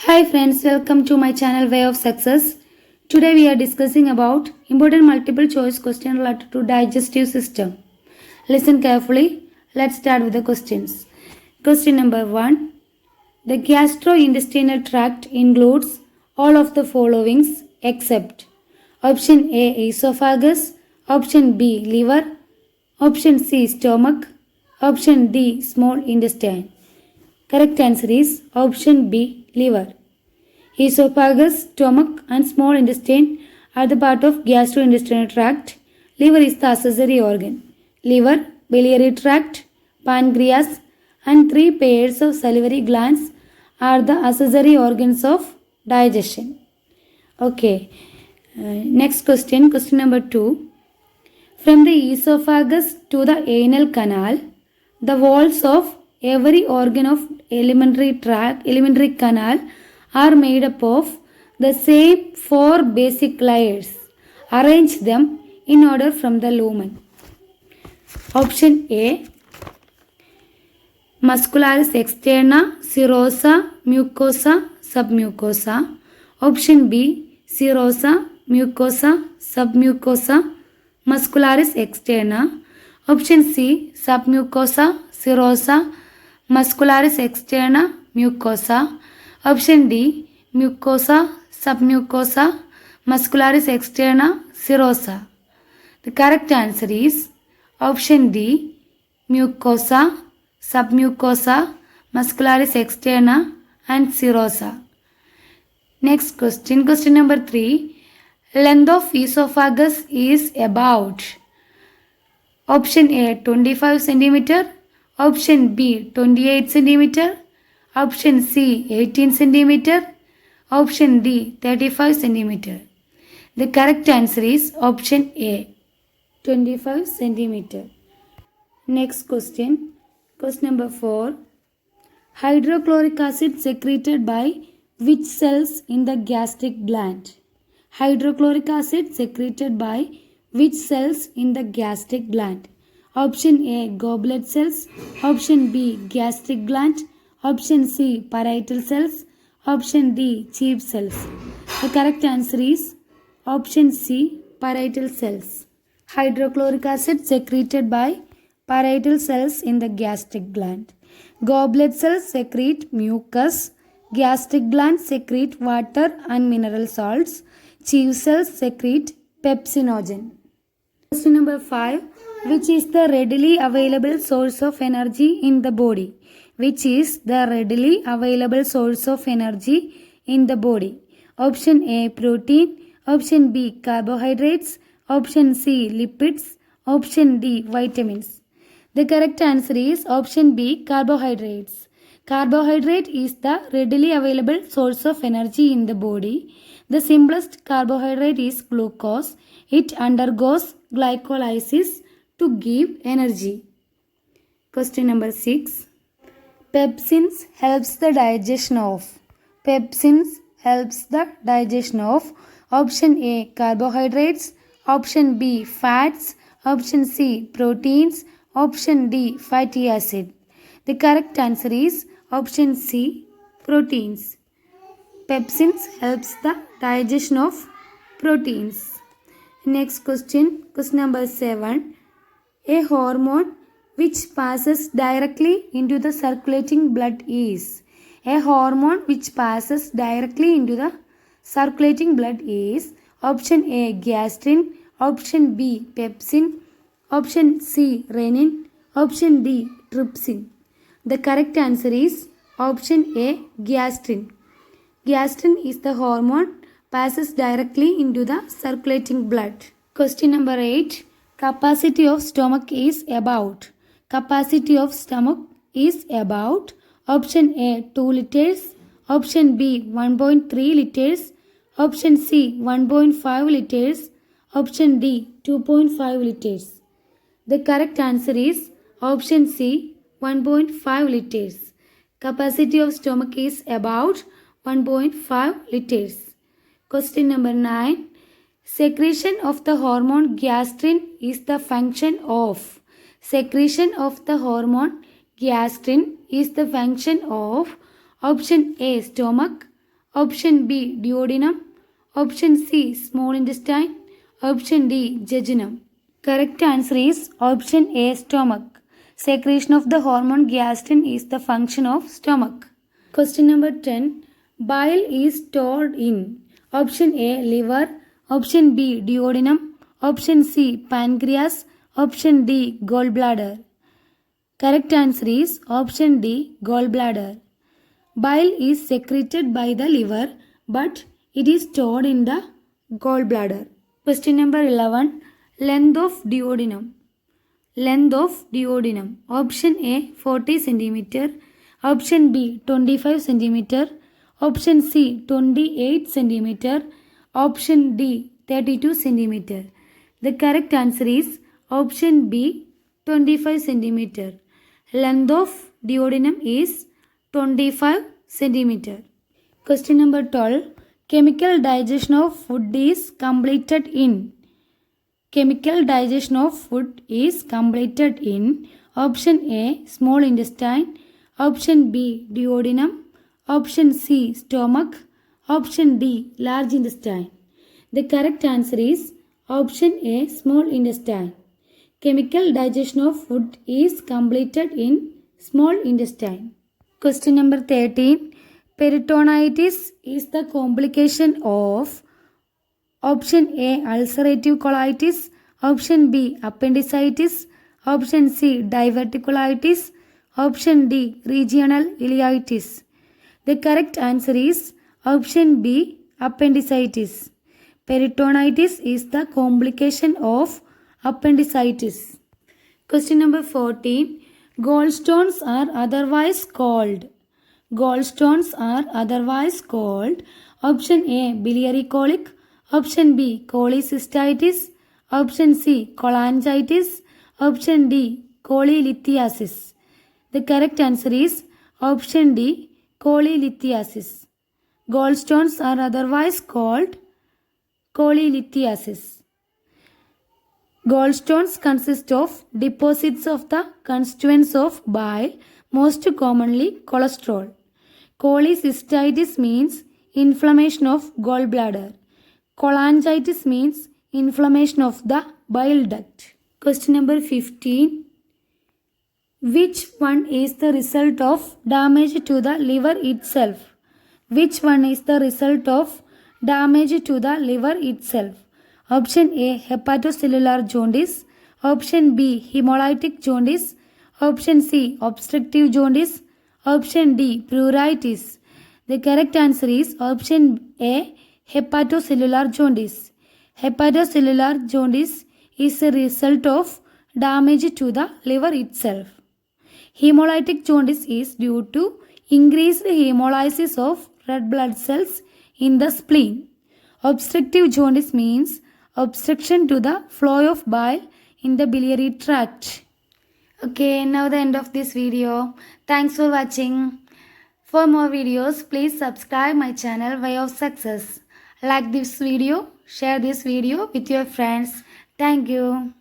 Hi friends, welcome to my channel Way of Success. Today we are discussing about important multiple choice question related to digestive system. Listen carefully. Let's start with the questions. Question number 1. The gastrointestinal tract includes all of the followings except option A esophagus, option B liver, option C stomach, option D small intestine. Correct answer is option B liver. Esophagus, stomach and small intestine are the part of gastrointestinal tract. Liver is the accessory organ. Liver, biliary tract, pancreas and 3 pairs of salivary glands are the accessory organs of digestion. Okay. Next question, question number 2. From the esophagus to the anal canal, the walls of every organ of alimentary canal are made up of the same 4 basic layers. Arrange them in order from the lumen. Option A, muscularis externa, serosa, mucosa, submucosa. Option B, serosa, mucosa, submucosa, muscularis externa. Option C, submucosa, serosa, muscularis externa, mucosa. Option D, mucosa, submucosa, muscularis externa, serosa. The correct answer is option D, mucosa, submucosa, muscularis externa and serosa. Next question, question number 3. Length of esophagus is about option A 25 cm, option B 28 cm, option C 18 cm, option D 35 cm. The correct answer is option A 25 cm. Next question, question number 4. Hydrochloric acid secreted by which cells in the gastric gland? Hydrochloric acid secreted by which cells in the gastric gland? Option A goblet cells, option B gastric gland, option C parietal cells, option D chief cells. The correct answer is option C parietal cells. Hydrochloric acid secreted by parietal cells in the gastric gland. Goblet cells secrete mucus, gastric glands secrete water and mineral salts, chief cells secrete pepsinogen. Question number 5. Which is the readily available source of energy in the body? Which is the readily available source of energy in the body? Option A protein, option B carbohydrates, option C lipids, option D vitamins. The correct answer is option B carbohydrates. Carbohydrate is the readily available source of energy in the body. The simplest carbohydrate is glucose. It undergoes glycolysis to give energy. Question number 6. Pepsins helps the digestion of. Pepsins helps the digestion of option A carbohydrates, option B fats, option C proteins, option D fatty acid. The correct answer is option C proteins. Pepsins helps the digestion of proteins. Next question, question number 7. A hormone which passes directly into the circulating blood is. A hormone which passes directly into the circulating blood is option A gastrin, option B pepsin, option C renin, option D trypsin. The correct answer is option A gastrin. Gastrin is the hormone passes directly into the circulating blood. Question number 8. Capacity of stomach is about. Capacity of stomach is about option A 2 liters, option B 1.3 liters, option C 1.5 liters, option D 2.5 liters. The correct answer is option C 1.5 liters. Capacity of stomach is about 1.5 liters. Question number 9. Secretion of the hormone gastrin is the function of. Secretion of the hormone gastrin is the function of option A stomach, Option B, duodenum. Option C, small intestine. Option D, jejunum. Correct answer is option A, stomach. Secretion of the hormone gastrin is the function of stomach. Question number 10. Bile is stored in option A, liver. Option B, duodenum. Option C, pancreas. Option D, gallbladder. Correct answer is option D, gallbladder. Bile is secreted by the liver, but it is stored in the gallbladder. Question number 11. Length of duodenum. Length of duodenum. Option A, 40 cm. Option B, 25 cm. Option C, 28 cm. Option D, 32 cm. The correct answer is option B, 25 cm. Length of duodenum is 25 cm. Question number 12. Chemical digestion of food is completed in. Chemical digestion of food is completed in option A, small intestine. Option B, duodenum. Option C, stomach. Option D, large intestine. The correct answer is option A, small intestine. Chemical digestion of food is completed in small intestine. Question number 13. Peritonitis is the complication of option A, ulcerative colitis. Option B, appendicitis. Option C, diverticulitis. Option D, regional ileitis. The correct answer is option B, appendicitis. Peritonitis is the complication of appendicitis. Question number 14. Gallstones are otherwise called. Gallstones are otherwise called option A, biliary colic. Option B, cholecystitis. Option C, cholangitis. Option D, cholelithiasis. The correct answer is option D, cholelithiasis. Gallstones are otherwise called cholelithiasis. Gallstones consist of deposits of the constituents of bile, most commonly cholesterol. Cholecystitis means inflammation of gallbladder. Cholangitis means inflammation of the bile duct. Question number 15. Which one is the result of damage to the liver itself? Which one is the result of damage to the liver itself? Option A, hepatocellular jaundice. Option B, hemolytic jaundice. Option C, obstructive jaundice. Option D, pruritus. The correct answer is option A, hepatocellular jaundice. Hepatocellular jaundice is a result of damage to the liver itself. Hemolytic jaundice is due to increased hemolysis of red blood cells in the spleen. Obstructive jaundice means obstruction to the flow of bile in the biliary tract. Okay, now the end of this video. Thanks for watching. For more videos, please subscribe my channel Way of Success. Like this video, share this video with your friends. Thank you.